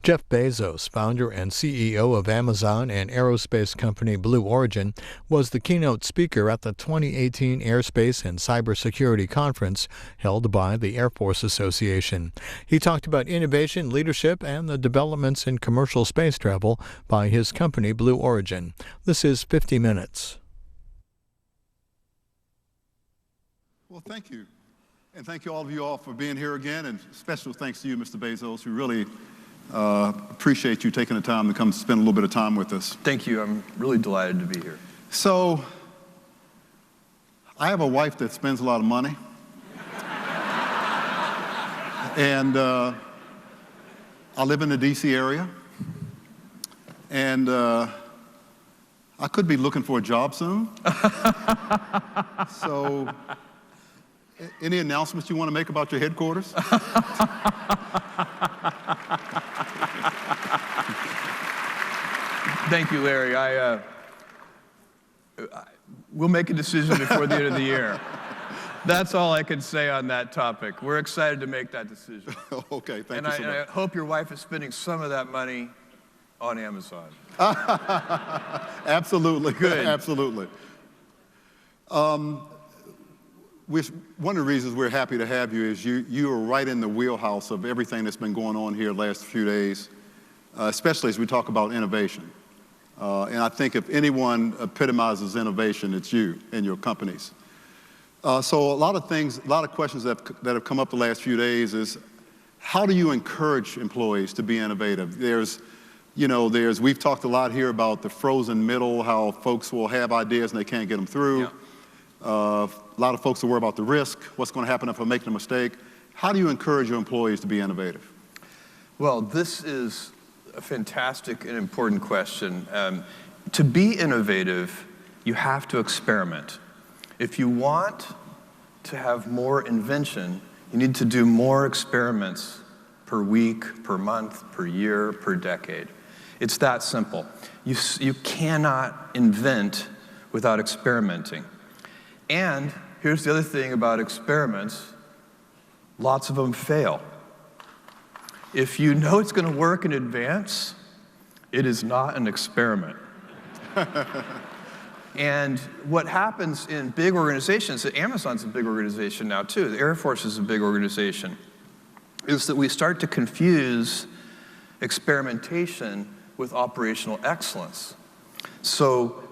Jeff Bezos, founder and CEO of Amazon and aerospace company Blue Origin, was the keynote speaker at the 2018 Airspace and Cybersecurity Conference held by the Air Force Association. He talked about innovation, leadership, and the developments in commercial space travel by his company Blue Origin. This is 50 Minutes. Well, thank you. And thank you all for being here again, and special thanks to you, Mr. Bezos. We really appreciate you taking the time to come spend a little bit of time with us. Thank you. I'm really delighted to be here. So, I have a wife that spends a lot of money. And I live in the D.C. area. And I could be looking for a job soon. So, any announcements you want to make about your headquarters? Thank you, Larry. We'll make a decision before the end of the year. That's all I can say on that topic. We're excited to make that decision. Okay, thank you so much. And I hope your wife is spending some of that money on Amazon. Absolutely. Good. Absolutely. One of the reasons we're happy to have you is you are right in the wheelhouse of everything that's been going on here the last few days, especially as we talk about innovation. And I think if anyone epitomizes innovation, it's you and your companies. So a lot of questions that have come up the last few days is, how do you encourage employees to be innovative? We've talked a lot here about the frozen middle, how folks will have ideas and they can't get them through. Yeah. A lot of folks are worried about the risk, what's going to happen if I make a mistake. How do you encourage your employees to be innovative? Well, this is a fantastic and important question. To be innovative, you have to experiment. If you want to have more invention, you need to do more experiments per week, per month, per year, per decade. It's that simple. You cannot invent without experimenting. And here's the other thing about experiments: lots of them fail. If you know it's going to work in advance, it is not an experiment. And what happens in big organizations, Amazon's a big organization now too, the Air Force is a big organization, is that we start to confuse experimentation with operational excellence. So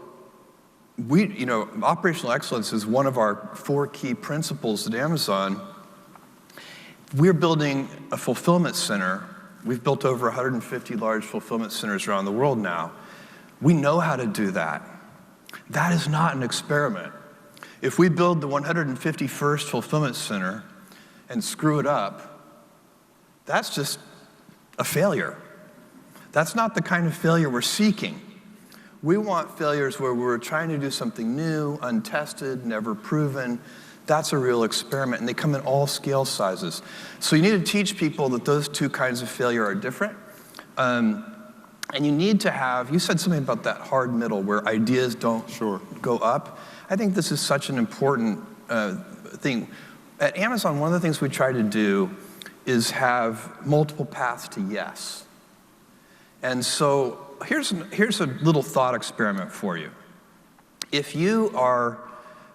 operational excellence is one of our 4 key principles at Amazon. We're building a fulfillment center. We've built over 150 large fulfillment centers around the world now. We know how to do that. That is not an experiment. If we build the 151st fulfillment center and screw it up, that's just a failure. That's not the kind of failure we're seeking. We want failures where we're trying to do something new, untested, never proven. That's a real experiment, and they come in all scale sizes. So you need to teach people that those 2 kinds of failure are different. And you need to have, you said something about that hard middle where ideas don't go up. I think this is such an important thing. At Amazon, one of the things we try to do is have multiple paths to yes. And so here's a little thought experiment for you. If you are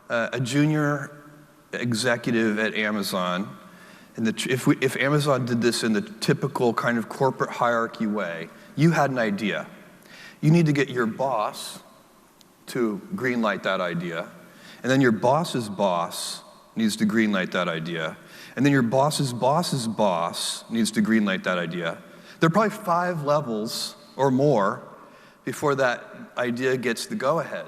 a junior executive at Amazon, and if Amazon did this in the typical kind of corporate hierarchy way, you had an idea. You need to get your boss to greenlight that idea, and then your boss's boss needs to greenlight that idea, and then your boss's boss's boss needs to greenlight that idea. There are probably 5 levels or more before that idea gets the go-ahead.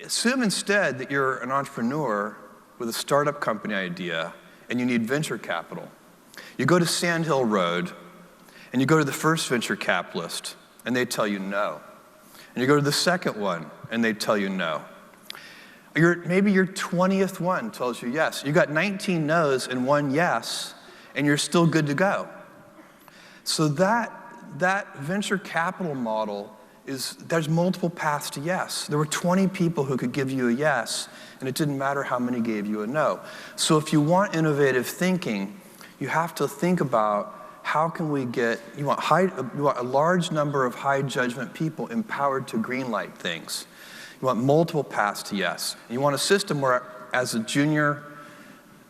Assume instead that you're an entrepreneur with a startup company idea and you need venture capital. You go to Sand Hill Road and you go to the first venture capitalist and they tell you no. And you go to the second one and they tell you no. Maybe your 20th one tells you yes. You got 19 no's and 1 yes, and you're still good to go. So that venture capital model there's multiple paths to yes. There were 20 people who could give you a yes, and it didn't matter how many gave you a no. So if you want innovative thinking, you have to think about how can we get, you want a large number of high judgment people empowered to greenlight things. You want multiple paths to yes. And you want a system where, as a junior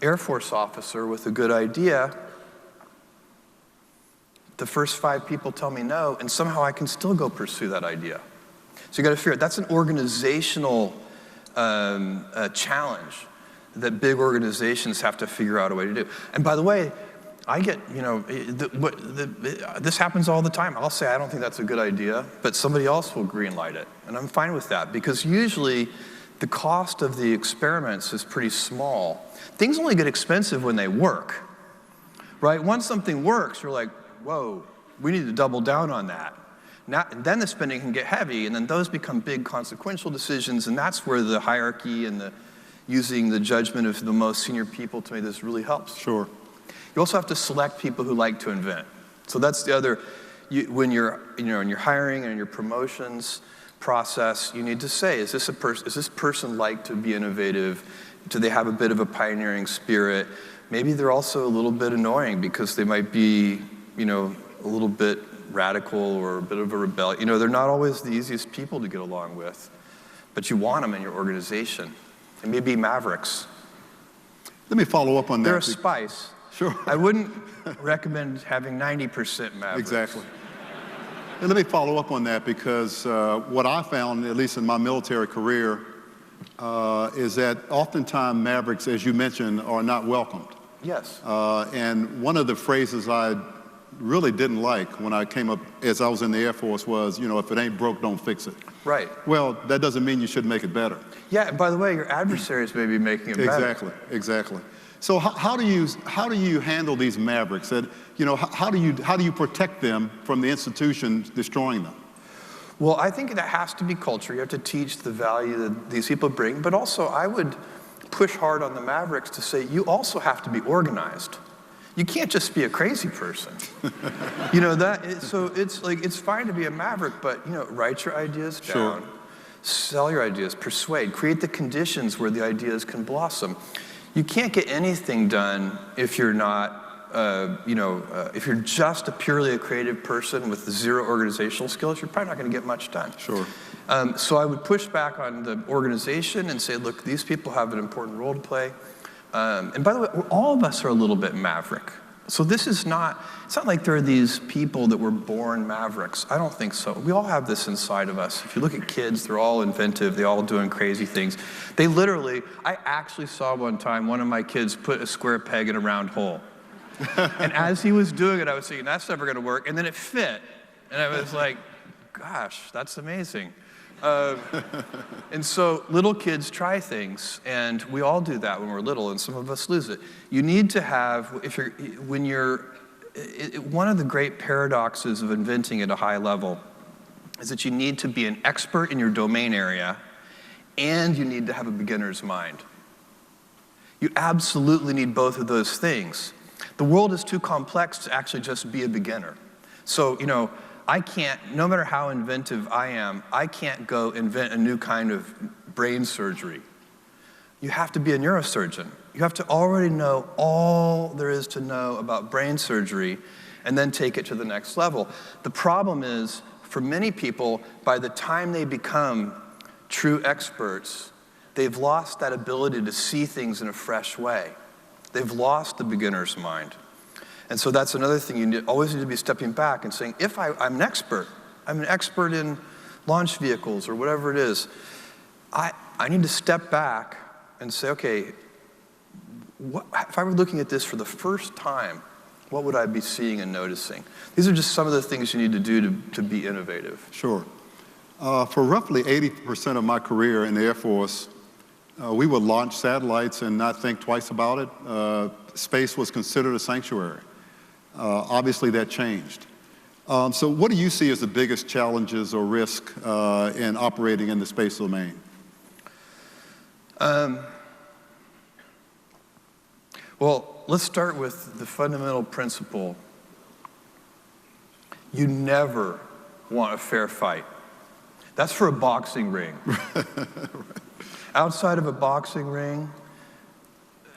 Air Force officer with a good idea, the first 5 people tell me no, and somehow I can still go pursue that idea. So you got to figure out, that's an organizational challenge that big organizations have to figure out a way to do. And by the way, I get, this happens all the time. I'll say, I don't think that's a good idea, but somebody else will greenlight it. And I'm fine with that, because usually the cost of the experiments is pretty small. Things only get expensive when they work, right? Once something works, you're like, whoa, we need to double down on that. Now, and then the spending can get heavy, and then those become big consequential decisions, and that's where the hierarchy and using the judgment of the most senior people to me, this really helps. Sure. You also have to select people who like to invent. So that's the other, when you're, in your hiring and your promotions process, you need to say, is this person like to be innovative? Do they have a bit of a pioneering spirit? Maybe they're also a little bit annoying because they might be, a little bit radical or a bit of a rebel. They're not always the easiest people to get along with, but you want them in your organization. And maybe Mavericks. Let me follow up on that. They're a spice. Sure. I wouldn't recommend having 90% Mavericks. Exactly. And let me follow up on that, because what I found, at least in my military career, is that oftentimes Mavericks, as you mentioned, are not welcomed. Yes. And one of the phrases I really didn't like when I came up, as I was in the Air Force, was, if it ain't broke, don't fix it. Right. Well, that doesn't mean you shouldn't make it better. Yeah, and by the way, your adversaries may be making it better. Exactly. So how do you handle these Mavericks? That, how do you protect them from the institution destroying them? Well, I think that has to be culture. You have to teach the value that these people bring, but also I would push hard on the Mavericks to say you also have to be organized. You can't just be a crazy person. So it's like, it's fine to be a Maverick, but write your ideas down, Sure. Sell your ideas, persuade, create the conditions where the ideas can blossom. You can't get anything done if you're not, if you're just purely a creative person with 0 organizational skills, you're probably not going to get much done. Sure. So I would push back on the organization and say, look, these people have an important role to play. And by the way, all of us are a little bit Maverick. So it's not like there are these people that were born Mavericks. I don't think so. We all have this inside of us. If you look at kids, they're all inventive. They're all doing crazy things. I actually saw one time one of my kids put a square peg in a round hole. And as he was doing it, I was thinking, that's never going to work. And then it fit. And I was like, gosh, that's amazing. And so little kids try things, and we all do that when we're little, and some of us lose it. You need to have, one of the great paradoxes of inventing at a high level is that you need to be an expert in your domain area, and you need to have a beginner's mind. You absolutely need both of those things. The world is too complex to actually just be a beginner. So, I can't, no matter how inventive I am, I can't go invent a new kind of brain surgery. You have to be a neurosurgeon. You have to already know all there is to know about brain surgery and then take it to the next level. The problem is, for many people, by the time they become true experts, they've lost that ability to see things in a fresh way. They've lost the beginner's mind. And so that's another thing. You always need to be stepping back and saying, if I'm an expert in launch vehicles or whatever it is, I need to step back and say, okay, if I were looking at this for the first time, what would I be seeing and noticing? These are just some of the things you need to do to be innovative. Sure. For roughly 80% of my career in the Air Force, we would launch satellites and not think twice about it. Space was considered a sanctuary. Obviously, that changed. So what do you see as the biggest challenges or risk in operating in the space domain? Well, let's start with the fundamental principle. You never want a fair fight. That's for a boxing ring. Right. Outside of a boxing ring,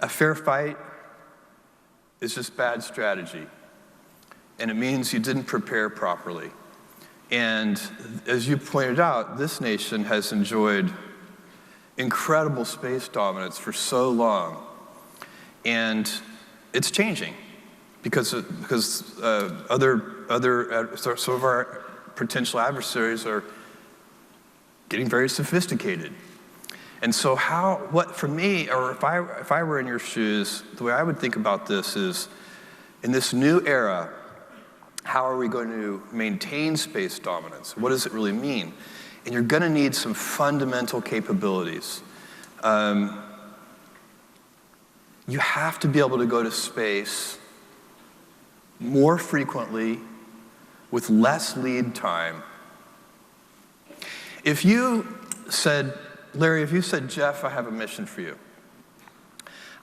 a fair fight is just bad strategy. and it means you didn't prepare properly. And as you pointed out, this nation has enjoyed incredible space dominance for so long, and it's changing because some of our potential adversaries are getting very sophisticated. And so for me, or if I were in your shoes, the way I would think about this is, in this new era, how are we going to maintain space dominance? What does it really mean? And you're going to need some fundamental capabilities. You have to be able to go to space more frequently with less lead time. If you said, Larry, if you said, Jeff, I have a mission for you.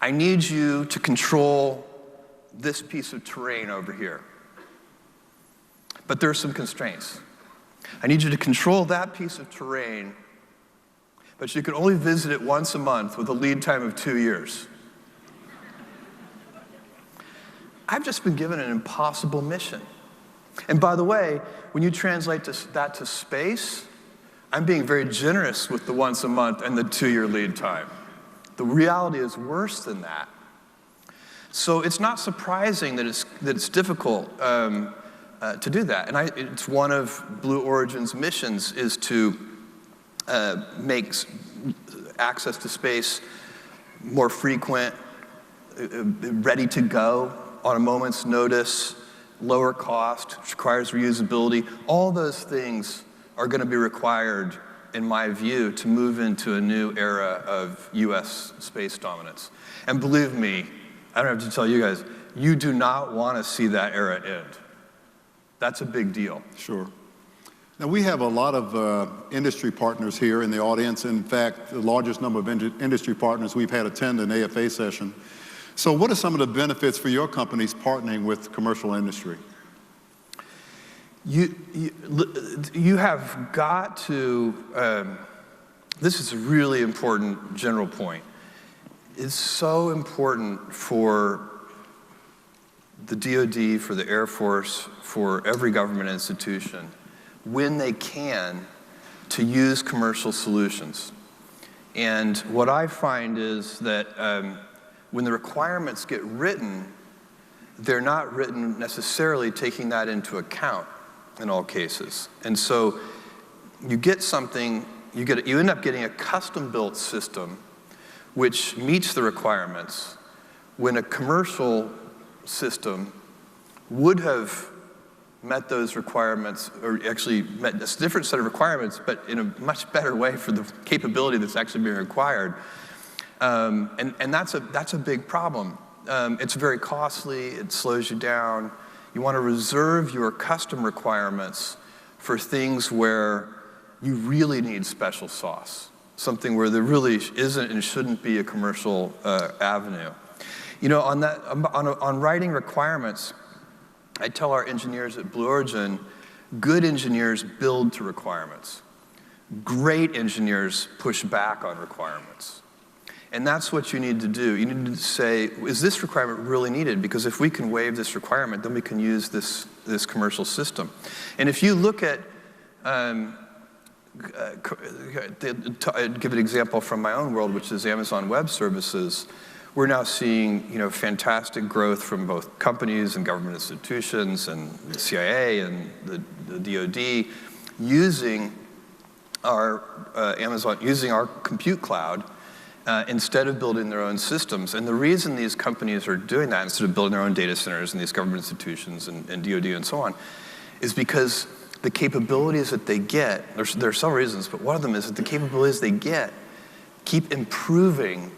I need you to control this piece of terrain over here. But there are some constraints. I need you to control that piece of terrain, but you can only visit it once a month with a lead time of 2 years. I've just been given an impossible mission. And by the way, when you translate that to space, I'm being very generous with the once a month and the 2-year lead time. The reality is worse than that. So it's not surprising that it's difficult to do that. And it's one of Blue Origin's missions is to make access to space more frequent, ready to go on a moment's notice, lower cost, which requires reusability. All those things are going to be required, in my view, to move into a new era of US space dominance. And believe me, I don't have to tell you guys, you do not want to see that era end. That's a big deal. Sure. Now, we have a lot of industry partners here in the audience. In fact, the largest number of industry partners we've had attend an AFA session. So what are some of the benefits for your companies partnering with commercial industry? You have got to, this is a really important general point. It's so important for the DoD, for the Air Force, for every government institution, when they can, to use commercial solutions. And what I find is that when the requirements get written, they're not written necessarily taking that into account in all cases. And so you get something, you end up getting a custom-built system which meets the requirements when a commercial system would have met those requirements, or actually met a different set of requirements, but in a much better way for the capability that's actually being required. And that's a big problem. It's very costly, it slows you down. You want to reserve your custom requirements for things where you really need special sauce, something where there really isn't and shouldn't be a commercial avenue. You know, on writing requirements, I tell our engineers at Blue Origin, good engineers build to requirements. Great engineers push back on requirements. And that's what you need to do. You need to say, is this requirement really needed? Because if we can waive this requirement, then we can use this commercial system. And if you look at, I'd give an example from my own world, which is Amazon Web Services. We're now seeing, fantastic growth from both companies and government institutions and the CIA and the DoD using our using our compute cloud instead of building their own systems. And the reason these companies are doing that, instead of building their own data centers in these government institutions and DoD and so on, is because the capabilities that they get, there are several reasons, but one of them is that the capabilities they get keep improving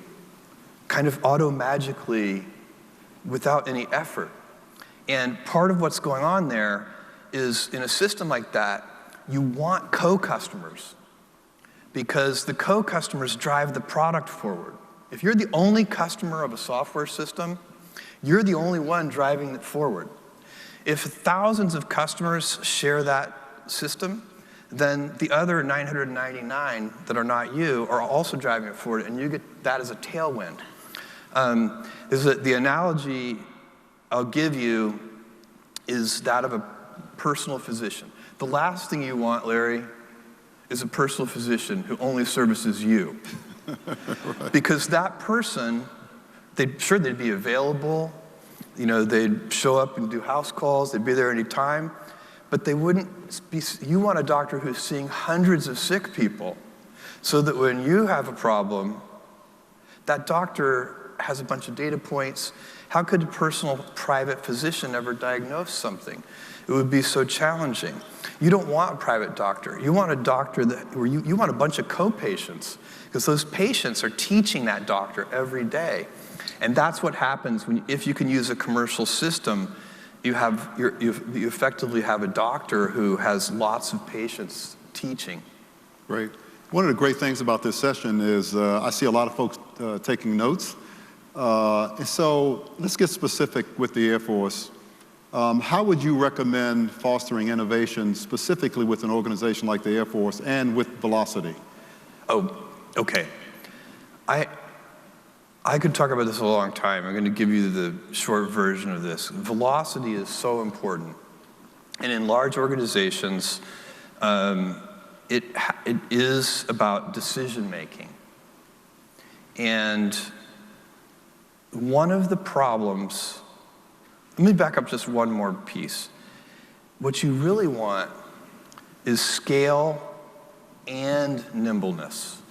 kind of auto-magically without any effort. And part of what's going on there is, in a system like that, you want co-customers, because the co-customers drive the product forward. If you're the only customer of a software system, you're the only one driving it forward. If thousands of customers share that system, then the other 999 that are not you are also driving it forward, and you get that as a tailwind. The analogy I'll give you is that of a personal physician. The last thing you want, Larry, is a personal physician who only services you. Right. Because that person, they'd be available, they'd show up and do house calls, they'd be there anytime, but they wouldn't be, you want a doctor who's seeing hundreds of sick people, so that when you have a problem, that doctor has a bunch of data points. How could a personal private physician ever diagnose something? It would be so challenging. You don't want a private doctor. You want a doctor where you want a bunch of co-patients, because those patients are teaching that doctor every day. And that's what happens if you can use a commercial system. You effectively have a doctor who has lots of patients teaching. Great. One of the great things about this session is I see a lot of folks taking notes. And so let's get specific with the Air Force. How would you recommend fostering innovation specifically with an organization like the Air Force and with Velocity? Oh, okay. I could talk about this a long time. I'm going to give you the short version of this. Velocity is so important. And in large organizations, it is about decision making. And one of the problems, let me back up just one more piece. What you really want is scale and nimbleness,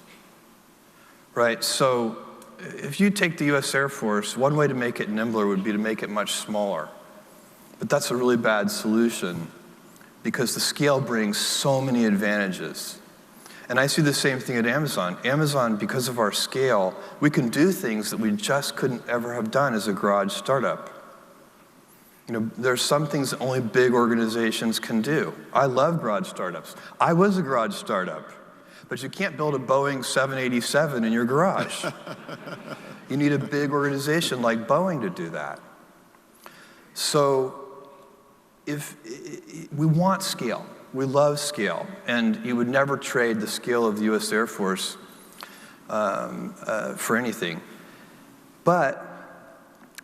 right? So if you take the US Air Force, one way to make it nimbler would be to make it much smaller. But that's a really bad solution, because the scale brings so many advantages. And I see the same thing at Amazon. Amazon, because of our scale, we can do things that we just couldn't ever have done as a garage startup. There's some things that only big organizations can do. I love garage startups. I was a garage startup. But you can't build a Boeing 787 in your garage. You need a big organization like Boeing to do that. So we want scale. We love scale. And you would never trade the scale of the US Air Force for anything. But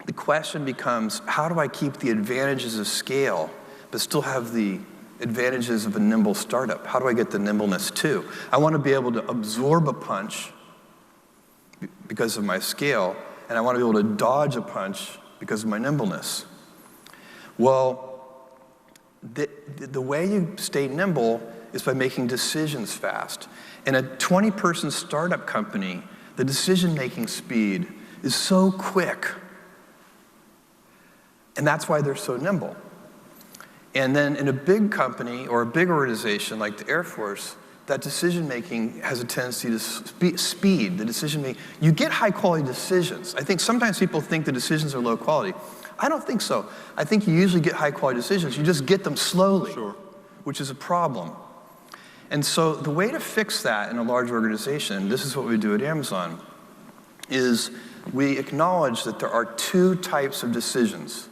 the question becomes, how do I keep the advantages of scale but still have the advantages of a nimble startup? How do I get the nimbleness too? I want to be able to absorb a punch because of my scale, and I want to be able to dodge a punch because of my nimbleness. Well, the way you stay nimble is by making decisions fast. In a 20-person startup company, the decision-making speed is so quick. And that's why they're so nimble. And then in a big company or a big organization like the Air Force, that decision-making has a tendency to speed the decision-making. You get high-quality decisions. I think sometimes people think the decisions are low quality. I don't think so. I think you usually get high-quality decisions. You just get them slowly, sure, which is a problem. And so the way to fix that in a large organization, this is what we do at Amazon, is we acknowledge that there are two types of decisions.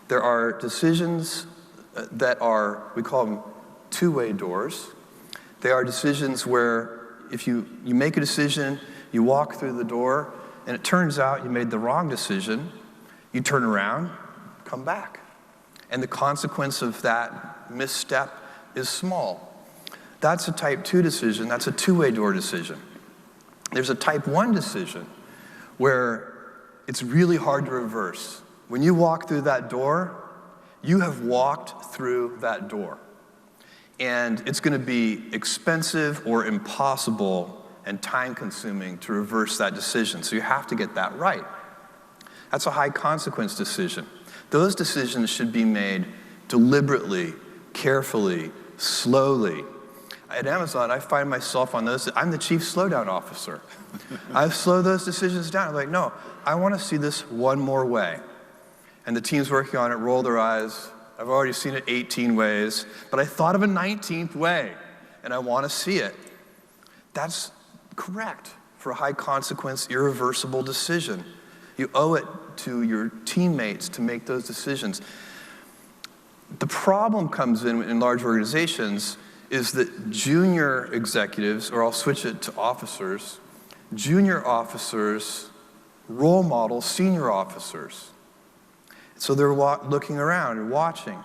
There are decisions that are, we call them two-way doors. They are decisions where if you make a decision, you walk through the door, and it turns out you made the wrong decision, you turn around, come back. And the consequence of that misstep is small. That's a type 2 decision. That's a two-way door decision. There's a type 1 decision where it's really hard to reverse. When you walk through that door, you have walked through that door. And it's going to be expensive or impossible and time-consuming to reverse that decision. So you have to get that right. That's a high-consequence decision. Those decisions should be made deliberately, carefully, slowly. At Amazon, I find myself on those. I'm the chief slowdown officer. I slow those decisions down. I'm like, no, I want to see this one more way. And the teams working on it roll their eyes. I've already seen it 18 ways, but I thought of a 19th way, and I want to see it. That's correct for a high-consequence, irreversible decision. You owe it to your teammates to make those decisions. The problem comes in large organizations is that junior executives, or I'll switch it to officers, junior officers role model senior officers. So they're looking around and watching.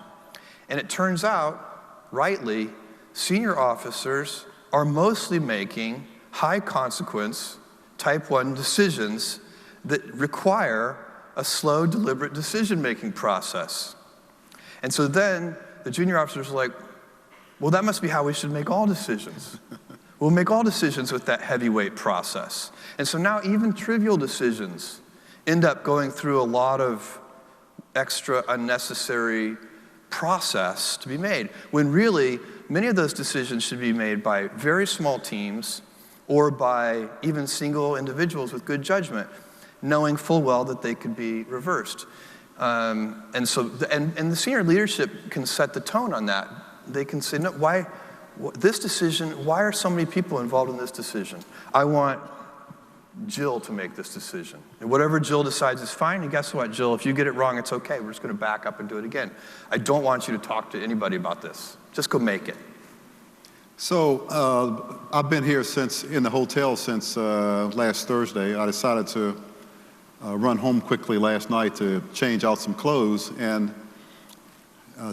And it turns out, rightly, senior officers are mostly making high consequence type 1 decisions that require a slow, deliberate decision-making process. And so then the junior officers are like, well, that must be how we should make all decisions. We'll make all decisions with that heavyweight process. And so now even trivial decisions end up going through a lot of extra unnecessary process to be made, when really many of those decisions should be made by very small teams or by even single individuals with good judgment, knowing full well that they could be reversed. And so the senior leadership can set the tone on that. They can say, no, why this decision, why are so many people involved in this decision? I want Jill to make this decision. And whatever Jill decides is fine, and guess what, Jill, if you get it wrong, it's okay. We're just going to back up and do it again. I don't want you to talk to anybody about this. Just go make it. So I've been here in the hotel since last Thursday. I decided to run home quickly last night to change out some clothes, and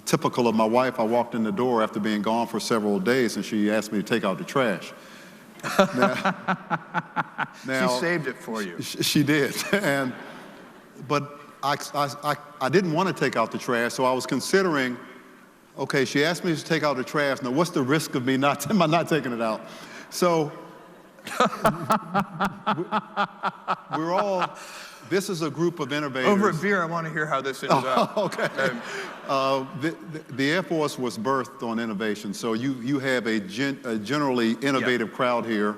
typical of my wife, I walked in the door after being gone for several days, and she asked me to take out the trash. Now, she saved it for you. She did, but I didn't want to take out the trash, so I was considering, okay, she asked me to take out the trash. Now, what's the risk of me not taking it out? So we're all. This is a group of innovators. Over a beer, I want to hear how this ends out. Okay. The Air Force was birthed on innovation, so you have a generally innovative crowd here.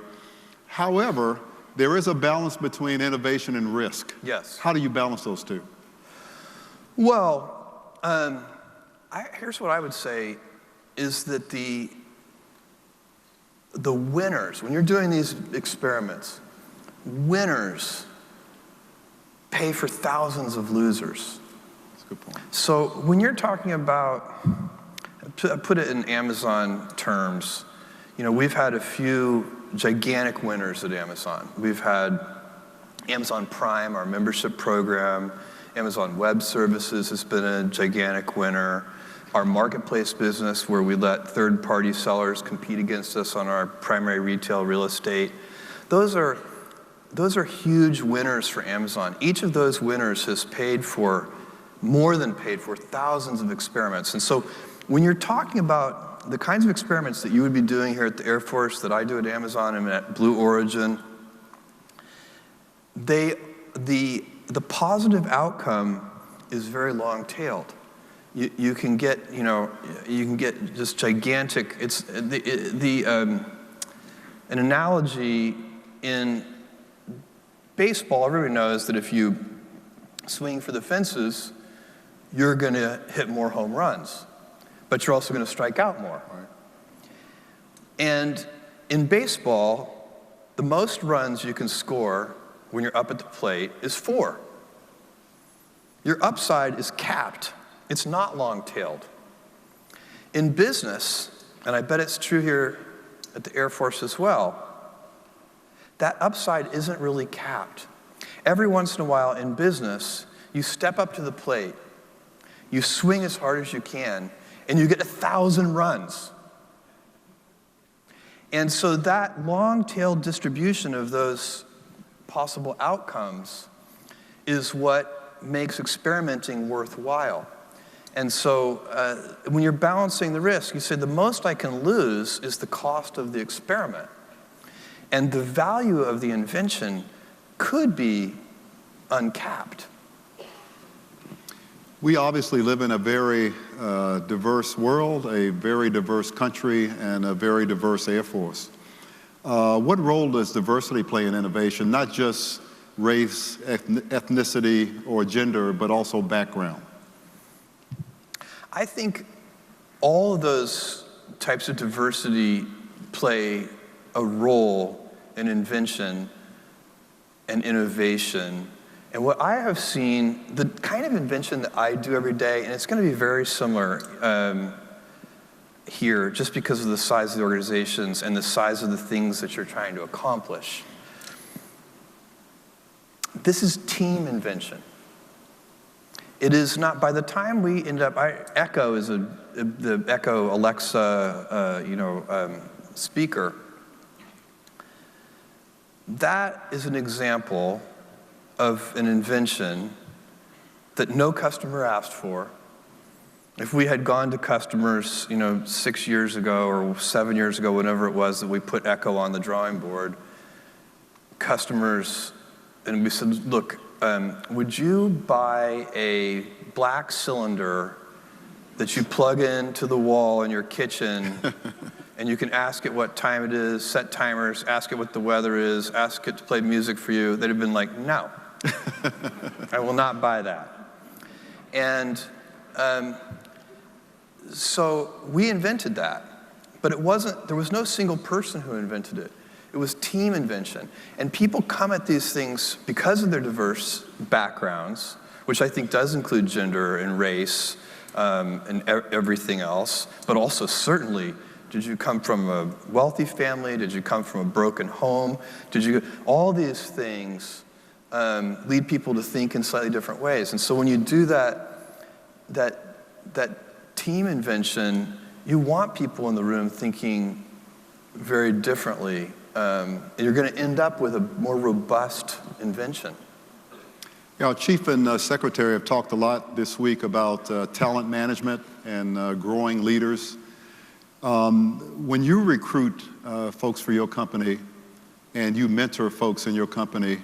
However, there is a balance between innovation and risk. Yes. How do you balance those two? Well, here's what I would say is that the winners, when you're doing these experiments, winners pay for thousands of losers. That's a good point. So when you're talking about, put it in Amazon terms, we've had a few gigantic winners at Amazon. We've had Amazon Prime, our membership program. Amazon Web Services has been a gigantic winner. Our marketplace business, where we let third-party sellers compete against us on our primary retail real estate. Those are huge winners for Amazon. Each of those winners has more than paid for thousands of experiments. And so when you're talking about the kinds of experiments that you would be doing here at the Air Force, that I do at Amazon and at Blue Origin, the positive outcome is very long-tailed. You can get just gigantic. It's an analogy in baseball. Everybody knows that if you swing for the fences, you're going to hit more home runs, but you're also going to strike out more. Right. And in baseball, the most runs you can score when you're up at the plate is 4. Your upside is capped. It's not long-tailed. In business, and I bet it's true here at the Air Force as well, that upside isn't really capped. Every once in a while in business, you step up to the plate, you swing as hard as you can, and you get 1,000 runs. And so that long-tailed distribution of those possible outcomes is what makes experimenting worthwhile. And so when you're balancing the risk, you say the most I can lose is the cost of the experiment. And the value of the invention could be uncapped. We obviously live in a very diverse world, a very diverse country, and a very diverse Air Force. What role does diversity play in innovation, not just race, ethnicity, or gender, but also background? I think all of those types of diversity play a role in invention and innovation. And what I have seen, the kind of invention that I do every day, and it's going to be very similar here, just because of the size of the organizations and the size of the things that you're trying to accomplish. This is team invention. It is not, by the time we end up, Echo is the Echo Alexa, speaker. That is an example of an invention that no customer asked for. If we had gone to customers, 6 years ago or 7 years ago, whenever it was that we put Echo on the drawing board, customers, and we said, look, would you buy a black cylinder that you plug into the wall in your kitchen and you can ask it what time it is, set timers, ask it what the weather is, ask it to play music for you? They'd have been like, no, I will not buy that. And so we invented that, but there was no single person who invented it. It was team invention. And people come at these things because of their diverse backgrounds, which I think does include gender and race and everything else, but also certainly, did you come from a wealthy family? Did you come from a broken home? All these things lead people to think in slightly different ways. And so when you do that team invention, you want people in the room thinking very differently. You're going to end up with a more robust invention. Our Chief and Secretary have talked a lot this week about talent management and growing leaders. When you recruit folks for your company and you mentor folks in your company,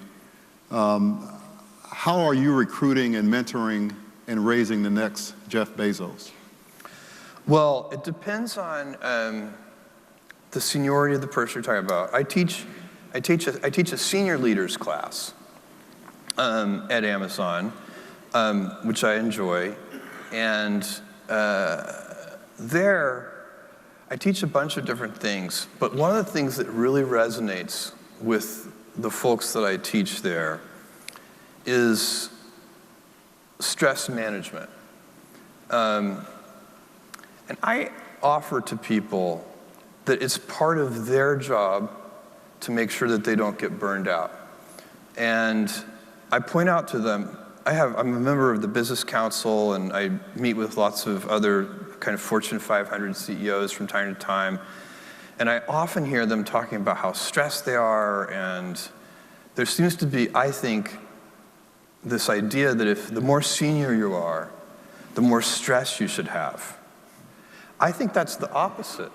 how are you recruiting and mentoring and raising the next Jeff Bezos? Well, it depends on the seniority of the person you're talking about. I teach a senior leaders class at Amazon, which I enjoy, and there I teach a bunch of different things. But one of the things that really resonates with the folks that I teach there is stress management. And I offer to people that it's part of their job to make sure that they don't get burned out. And I point out to them, I'm a member of the Business Council, and I meet with lots of other kind of Fortune 500 CEOs from time to time. And I often hear them talking about how stressed they are, and there seems to be, I think, this idea that if the more senior you are, the more stress you should have. I think that's the opposite.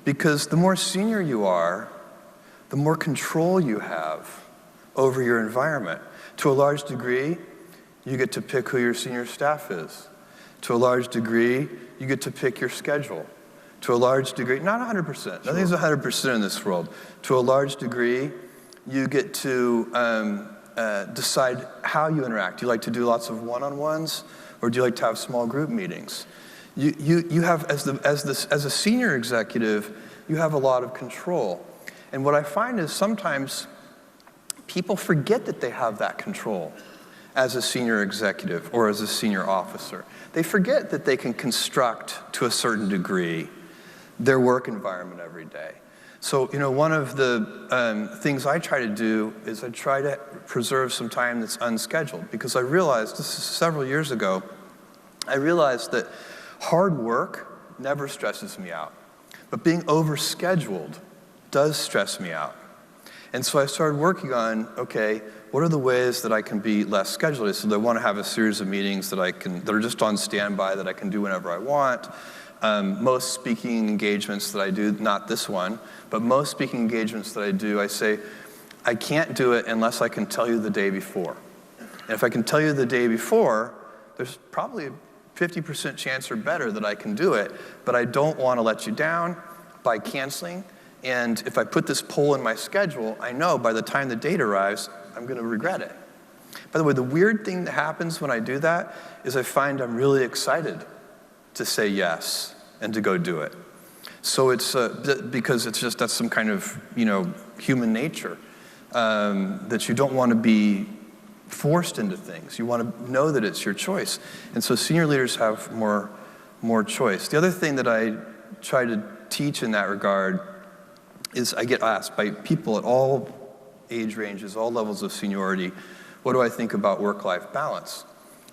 Because the more senior you are, the more control you have over your environment. To a large degree, you get to pick who your senior staff is. To a large degree, you get to pick your schedule. To a large degree, not 100%, nothing's 100% in this world. To a large degree, you get to decide how you interact. Do you like to do lots of one-on-ones, or do you like to have small group meetings? You have, as a senior executive, you have a lot of control. And what I find is sometimes people forget that they have that control as a senior executive or as a senior officer. They forget that they can construct, to a certain degree, their work environment every day. So, one of the things I try to do is I try to preserve some time that's unscheduled, because I realized, this is several years ago, I realized that hard work never stresses me out, but being overscheduled does stress me out. And so I started working on, okay, what are the ways that I can be less scheduled? So I want to have a series of meetings that are just on standby, that I can do whenever I want. Most speaking engagements that I do, not this one, but most speaking engagements that I do, I say, I can't do it unless I can tell you the day before. And if I can tell you the day before, there's probably a 50% chance or better that I can do it, but I don't want to let you down by canceling. And if I put this poll in my schedule, I know by the time the date arrives, I'm going to regret it. By the way, the weird thing that happens when I do that is I find I'm really excited to say yes and to go do it. So it's because that's some kind of human nature, that you don't want to be forced into things. You want to know that it's your choice. And so senior leaders have more choice. The other thing that I try to teach in that regard is I get asked by people at all age ranges, all levels of seniority, what do I think about work-life balance?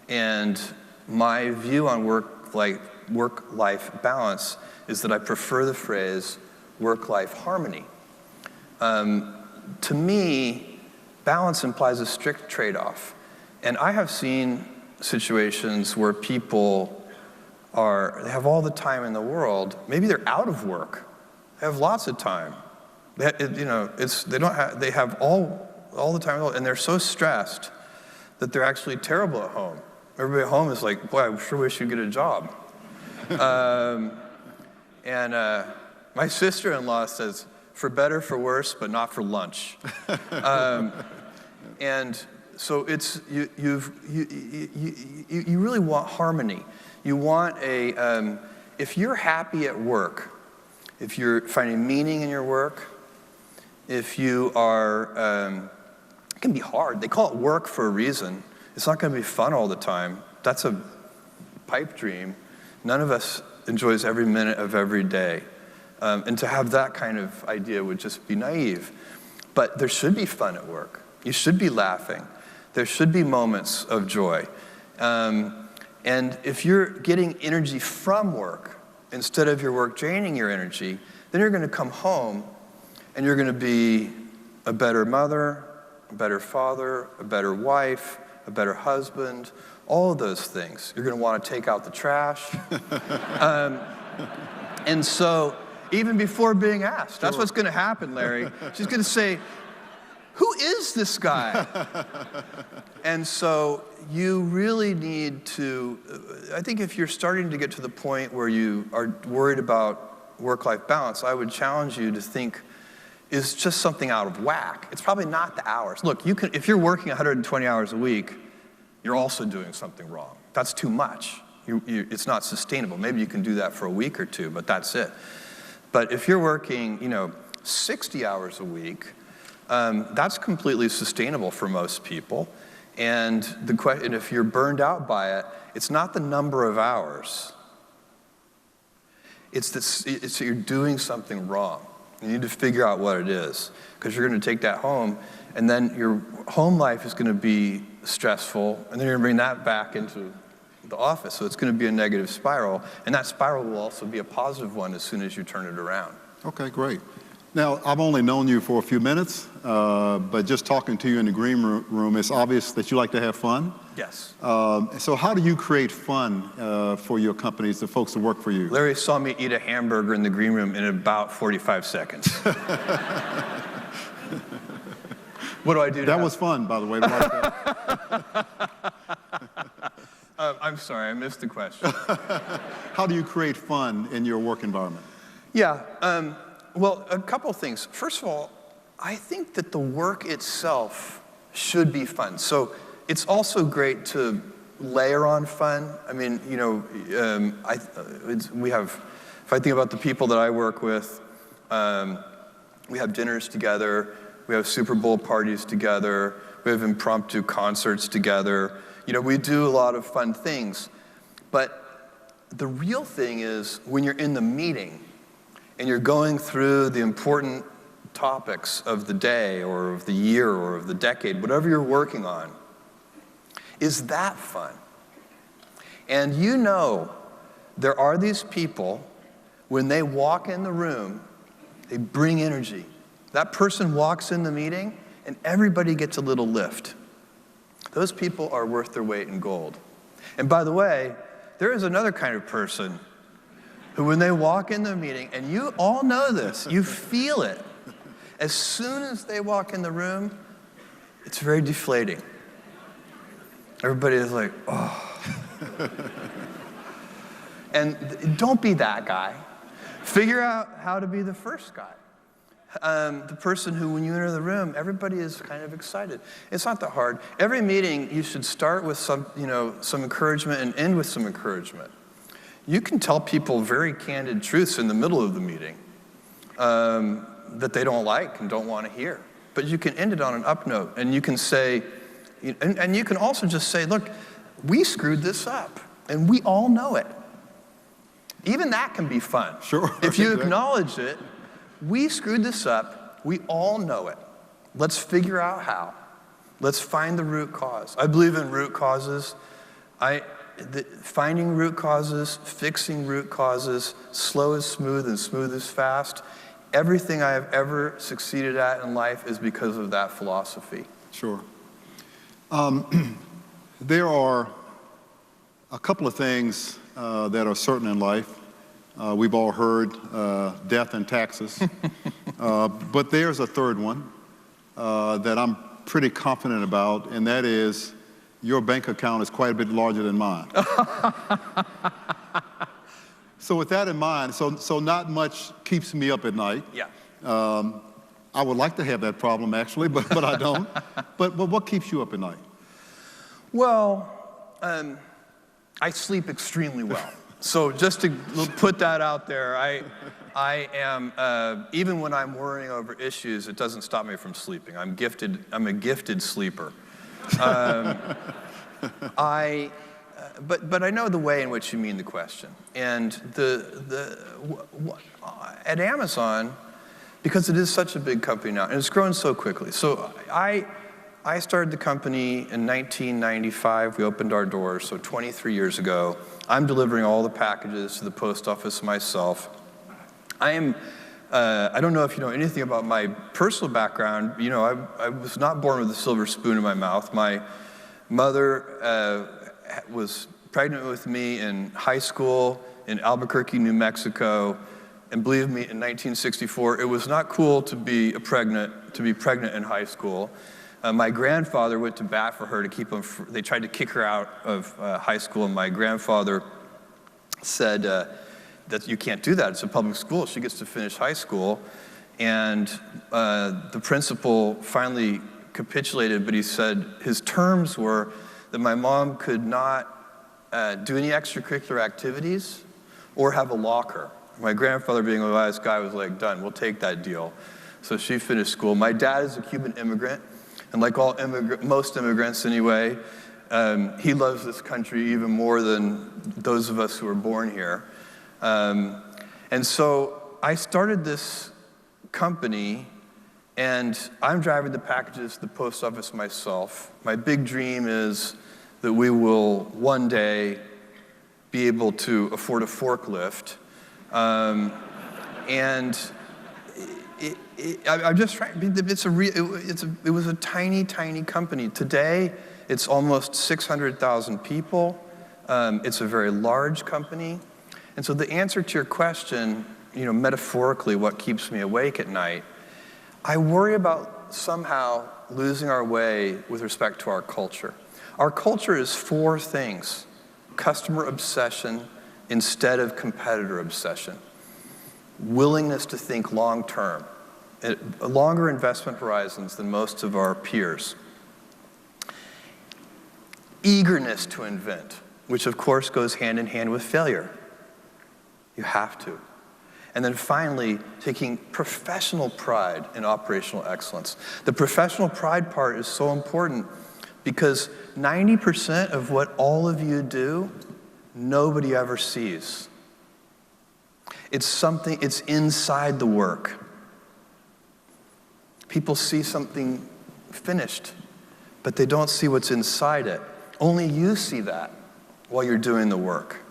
And my view on work-life balance is that I prefer the phrase work-life harmony. To me, balance implies a strict trade-off. And I have seen situations where people they have all the time in the world. Maybe they're out of work. They have lots of time. They have all the time in the world, and they're so stressed that they're actually terrible at home. Everybody at home is like, boy, I sure wish you'd get a job. My sister-in-law says, for better, for worse, but not for lunch. And so it's you really want harmony. You want if you're happy at work, if you're finding meaning in your work, if you are, it can be hard. They call it work for a reason. It's not going to be fun all the time. That's a pipe dream. None of us enjoys every minute of every day. And to have that kind of idea would just be naive. But there should be fun at work. You should be laughing. There should be moments of joy. And if you're getting energy from work, instead of your work draining your energy, then you're going to come home and you're going to be a better mother, a better father, a better wife, a better husband, all of those things. You're going to want to take out the trash. And so, even before being asked, that's what's going to happen, Larry. She's going to say, who is this guy? And so you really need to, I think if you're starting to get to the point where you are worried about work-life balance, I would challenge you to think, is just something out of whack? It's probably not the hours. Look, if you're working 120 hours a week, you're also doing something wrong. That's too much. It's not sustainable. Maybe you can do that for a week or two, but that's it. But if you're working, 60 hours a week, that's completely sustainable for most people. And if you're burned out by it, it's not the number of hours. It's that you're doing something wrong. You need to figure out what it is, because you're going to take that home, and then your home life is going to be stressful, and then you're going to bring that back into the office. So it's going to be a negative spiral, and that spiral will also be a positive one as soon as you turn it around. Okay, great. Now, I've only known you for a few minutes, but just talking to you in the green room, it's obvious that you like to have fun. Yes. So how do you create fun for your companies, the folks that work for you? Larry saw me eat a hamburger in the green room in about 45 seconds. What do I do? That was fun, by the way. I'm sorry, I missed the question. How do you create fun in your work environment? Yeah, well, a couple of things. First of all, I think that the work itself should be fun. So it's also great to layer on fun. I mean, if I think about the people that I work with, we have dinners together, we have Super Bowl parties together, we have impromptu concerts together. We do a lot of fun things. But the real thing is when you're in the meeting and you're going through the important topics of the day or of the year or of the decade, whatever you're working on, is that fun? And there are these people, when they walk in the room, they bring energy. That person walks in the meeting and everybody gets a little lift. Those people are worth their weight in gold. And by the way, there is another kind of person who, when they walk in the meeting, and you all know this, you feel it. As soon as they walk in the room, it's very deflating. Everybody is like, oh. And don't be that guy. Figure out how to be the first guy. The person who, when you enter the room, everybody is kind of excited. It's not that hard. Every meeting, you should start with some encouragement and end with some encouragement. You can tell people very candid truths in the middle of the meeting that they don't like and don't want to hear. But you can end it on an up note, and you can say, and you can also just say, look, we screwed this up, and we all know it. Even that can be fun. Sure. If you acknowledge it, we screwed this up, we all know it. Let's figure out how. Let's find the root cause. I believe in root causes. Finding root causes, fixing root causes, slow is smooth and smooth is fast. Everything I have ever succeeded at in life is because of that philosophy. Sure. There are a couple of things that are certain in life. We've all heard death and taxes. But there's a third one that I'm pretty confident about, and that is your bank account is quite a bit larger than mine. So with that in mind, so not much keeps me up at night. Yeah. I would like to have that problem, actually, but I don't. But what keeps you up at night? Well, I sleep extremely well. So just to put that out there, I am, even when I'm worrying over issues, it doesn't stop me from sleeping. I'm a gifted sleeper. But I know the way in which you mean the question. And at Amazon, because it is such a big company now, and it's grown so quickly. So I started the company in 1995. We opened our doors, so 23 years ago. I'm delivering all the packages to the post office myself. I don't know if you know anything about my personal background. You know, I was not born with a silver spoon in my mouth. My mother was pregnant with me in high school in Albuquerque, New Mexico. And believe me, in 1964, it was not cool to be pregnant in high school. My grandfather went to bat for her to keep them. They tried to kick her out of high school, and my grandfather said that you can't do that. It's a public school. She gets to finish high school. And the principal finally capitulated, but he said his terms were that my mom could not do any extracurricular activities or have a locker. My grandfather, being a wise guy, was like, done, we'll take that deal. So she finished school. My dad is a Cuban immigrant, and like most immigrants anyway, he loves this country even more than those of us who were born here. And so I started this company, and I'm driving the packages to the post office myself. My big dream is that we will one day be able to afford a forklift. And I'm just trying. It was a tiny, tiny company. Today, it's almost 600,000 people. It's a very large company. And so the answer to your question, you know, metaphorically, what keeps me awake at night, I worry about somehow losing our way with respect to our culture. Our culture is four things: customer obsession instead of competitor obsession, willingness to think long term, longer investment horizons than most of our peers, eagerness to invent, which of course goes hand in hand with failure. You have to. And then finally, taking professional pride in operational excellence. The professional pride part is so important because 90% of what all of you do, nobody ever sees. It's inside the work. People see something finished, but they don't see what's inside it. Only you see that while you're doing the work.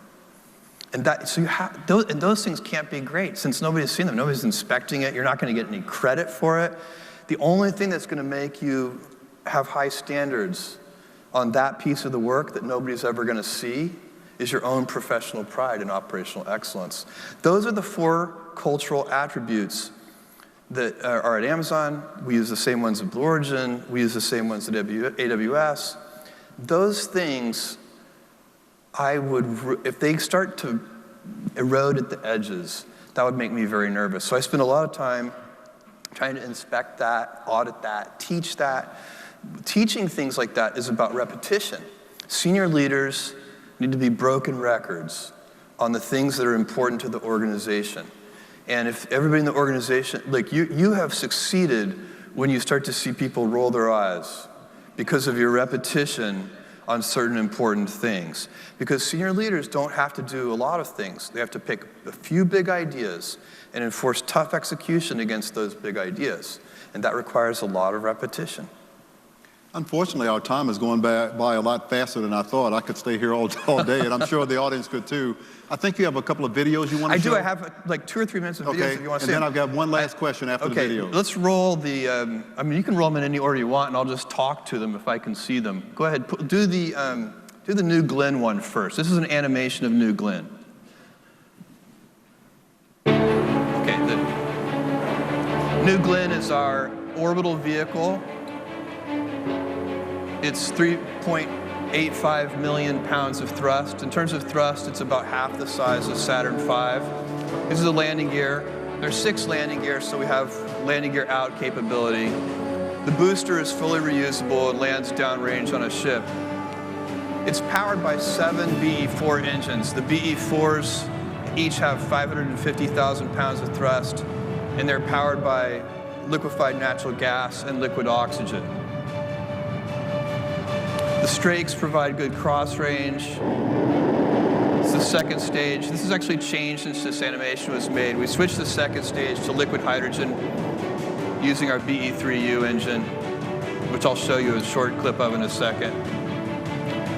And those things can't be great since nobody's seen them. Nobody's inspecting it. You're not going to get any credit for it. The only thing that's going to make you have high standards on that piece of the work that nobody's ever going to see is your own professional pride and operational excellence. Those are the four cultural attributes that are at Amazon. We use the same ones at Blue Origin. We use the same ones at AWS. Those things, if they start to erode at the edges, that would make me very nervous. So I spend a lot of time trying to inspect that, audit that, teach that. Teaching things like that is about repetition. Senior leaders need to be broken records on the things that are important to the organization. And if everybody in the organization, like you have succeeded when you start to see people roll their eyes because of your repetition on certain important things. Because senior leaders don't have to do a lot of things. They have to pick a few big ideas and enforce tough execution against those big ideas. And that requires a lot of repetition. Unfortunately, our time is going by a lot faster than I thought. I could stay here all day, and I'm sure the audience could too. I think you have a couple of videos you want to show? I do. I have like 2 or 3 minutes of videos if you want to see and then them. I've got one last question after the video. Let's roll the, I mean, you can roll them in any order you want, and I'll just talk to them if I can see them. Go ahead, do the New Glenn one first. This is an animation of New Glenn. Okay, the New Glenn is our orbital vehicle. It's 3.85 million pounds of thrust. In terms of thrust, it's about half the size of Saturn V. This is the landing gear. There's 6 landing gears, so we have landing gear out capability. The booster is fully reusable and lands downrange on a ship. It's powered by 7 BE-4 engines. The BE-4s each have 550,000 pounds of thrust, and they're powered by liquefied natural gas and liquid oxygen. The strakes provide good cross range. It's the second stage. This has actually changed since this animation was made. We switched the second stage to liquid hydrogen using our BE-3U engine, which I'll show you a short clip of in a second.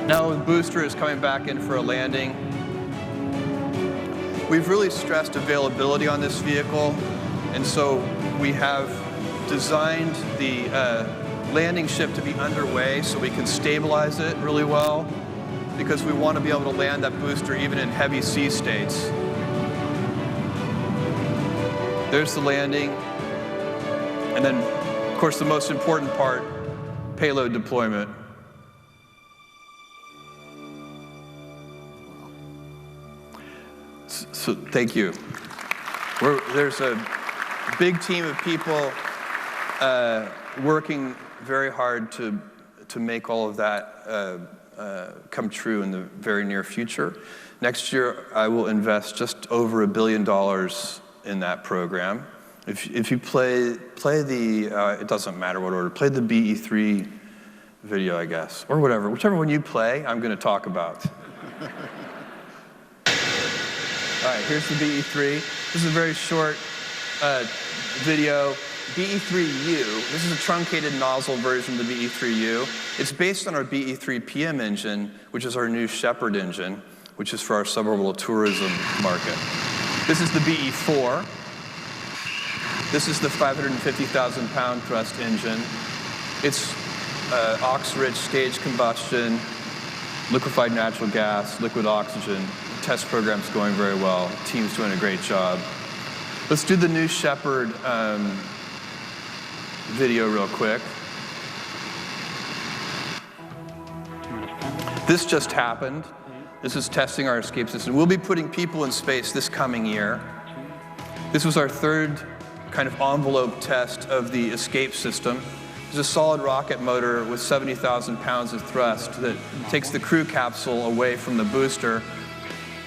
Now the booster is coming back in for a landing. We've really stressed availability on this vehicle, and so we have designed the landing ship to be underway so we can stabilize it really well, because we want to be able to land that booster even in heavy sea states. There's the landing. And then, of course, the most important part, payload deployment. So thank you. There's a big team of people working very hard to make all of that come true in the very near future. Next year, I will invest just over $1 billion in that program. If you play the, it doesn't matter what order, play the BE-3 video, I guess, or whatever. Whichever one you play, I'm going to talk about. All right, here's the BE-3. This is a very short video. BE-3U, this is a truncated nozzle version of the BE-3U. It's based on our BE-3PM engine, which is our new Shepherd engine, which is for our suborbital tourism market. This is the BE-4. This is the 550,000 pound thrust engine. It's ox-rich stage combustion, liquefied natural gas, liquid oxygen. The test program's going very well. The team's doing a great job. Let's do the new Shepherd video real quick. This just happened. This is testing our escape system. We'll be putting people in space this coming year. This was our third kind of envelope test of the escape system. There's a solid rocket motor with 70,000 pounds of thrust that takes the crew capsule away from the booster.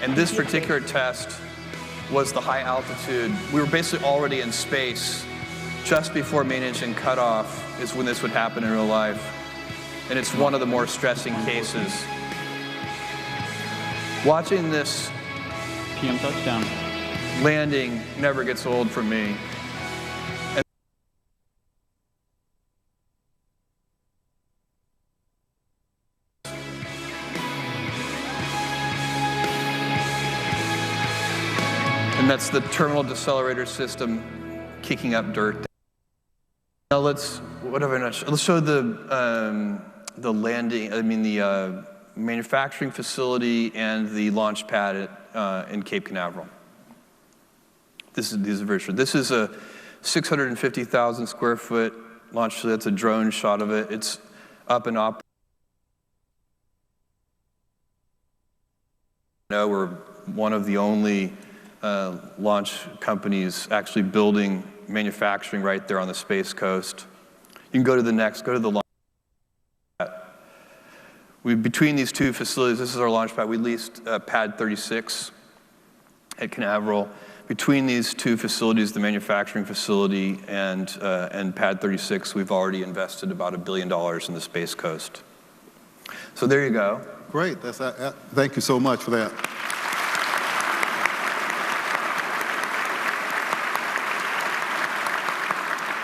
And this particular test was the high altitude. We were basically already in space just before main engine cutoff is when this would happen in real life. And it's one of the more stressing cases. Watching this PM touchdown landing never gets old for me. And that's the terminal decelerator system kicking up dirt. Now let's show the landing. I mean the manufacturing facility and the launch pad in Cape Canaveral. These are very short. This is a 650,000 square foot launch facility. That's a drone shot of it. It's up and up. We're one of the only launch companies actually building manufacturing right there on the Space Coast. You can go to the next, go to the launch pad. Between these two facilities, this is our launch pad. We leased pad 36 at Canaveral. Between these two facilities, the manufacturing facility and pad 36, we've already invested about $1 billion in the Space Coast. So there you go. Great. Thank you so much for that.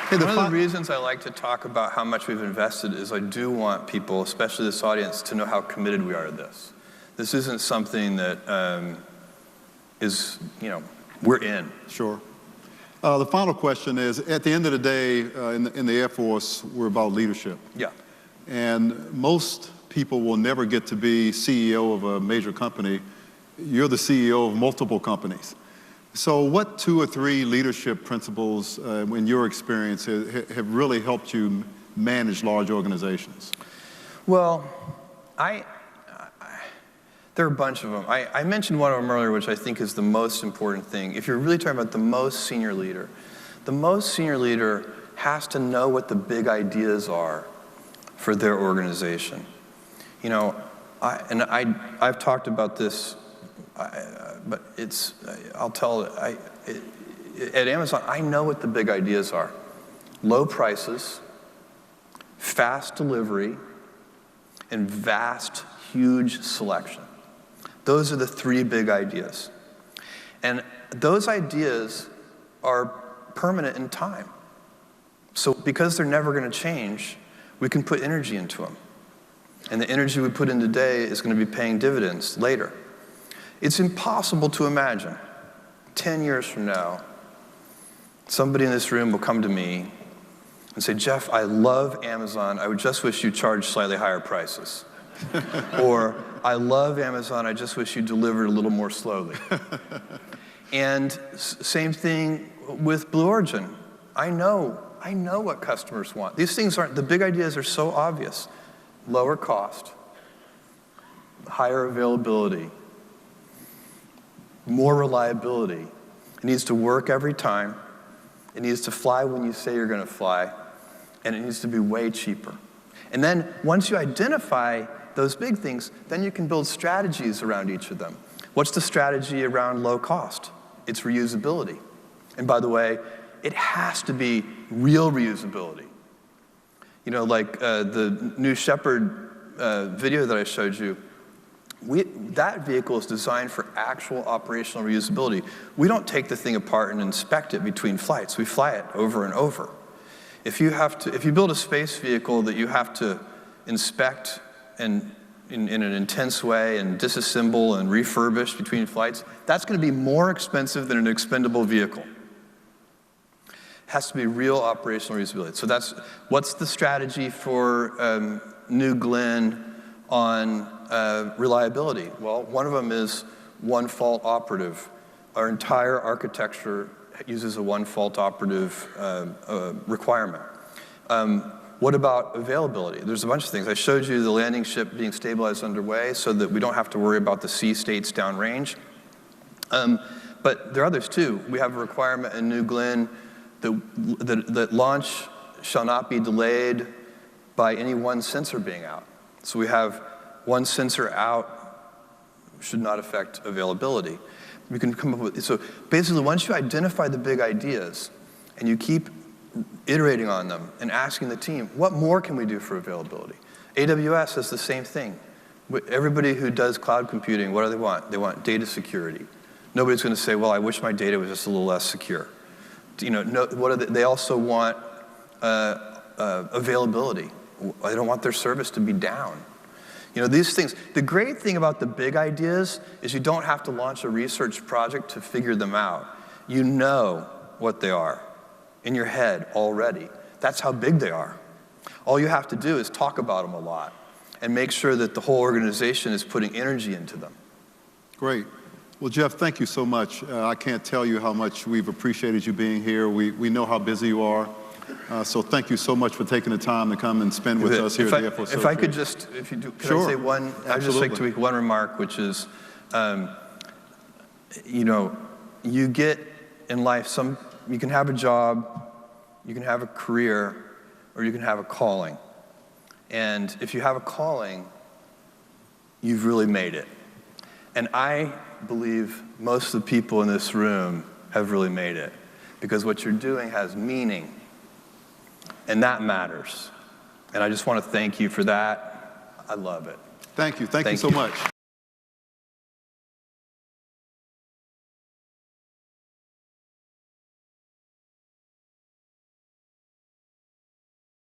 Hey, One of the reasons I like to talk about how much we've invested is I do want people, especially this audience, to know how committed we are to this. This isn't something that is, we're in. Sure. The final question is, at the end of the day, in the Air Force, we're about leadership. Yeah. And most people will never get to be CEO of a major company. You're the CEO of multiple companies. So what 2 or 3 leadership principles, in your experience, have really helped you manage large organizations? Well, there are a bunch of them. I mentioned one of them earlier, which I think is the most important thing. If you're really talking about the most senior leader has to know what the big ideas are for their organization. I've talked about this, but I'll tell it. At Amazon, I know what the big ideas are. Low prices, fast delivery, and vast, huge selection. Those are the 3 big ideas. And those ideas are permanent in time. So because they're never going to change, we can put energy into them. And the energy we put in today is going to be paying dividends later. It's impossible to imagine 10 years from now, somebody in this room will come to me and say, Jeff, I love Amazon. I would just wish you charged slightly higher prices. Or, I love Amazon. I just wish you delivered a little more slowly. And same thing with Blue Origin. I know what customers want. These things the big ideas are so obvious. Lower cost, higher availability, more reliability. It needs to work every time. It needs to fly when you say you're going to fly. And it needs to be way cheaper. And then once you identify those big things, then you can build strategies around each of them. What's the strategy around low cost? It's reusability. And by the way, it has to be real reusability. Like the new Shepherd video that I showed you, that vehicle is designed for actual operational reusability. We don't take the thing apart and inspect it between flights. We fly it over and over. If you build a space vehicle that you have to inspect and in an intense way and disassemble and refurbish between flights, that's going to be more expensive than an expendable vehicle. It has to be real operational reusability. So what's the strategy for New Glenn on reliability? Well, one of them is one fault operative. Our entire architecture uses a one fault operative requirement. What about availability? There's a bunch of things. I showed you the landing ship being stabilized underway so that we don't have to worry about the sea states downrange. But there are others too. We have a requirement in New Glenn that launch shall not be delayed by any one sensor being out. So we have one sensor out should not affect availability. We can come up with, so basically once you identify the big ideas and you keep iterating on them and asking the team, what more can we do for availability? AWS has the same thing. Everybody who does cloud computing, what do they want? They want data security. Nobody's going to say, well, I wish my data was just a little less secure. They also want availability. They don't want their service to be down. These things. The great thing about the big ideas is you don't have to launch a research project to figure them out. You know what they are in your head already. That's how big they are. All you have to do is talk about them a lot and make sure that the whole organization is putting energy into them. Great. Well, Jeff, thank you so much. I can't tell you how much we've appreciated you being here. We know how busy you are. So thank you so much for taking the time to come and spend with us here at the Air Force. If I could just, could Sure. I say one? I'd just like to make one remark, which is, you get in life you can have a job, you can have a career, or you can have a calling. And if you have a calling, you've really made it. And I believe most of the people in this room have really made it, because what you're doing has meaning. And that matters. And I just want to thank you for that. I love it. Thank you. Thank you so much.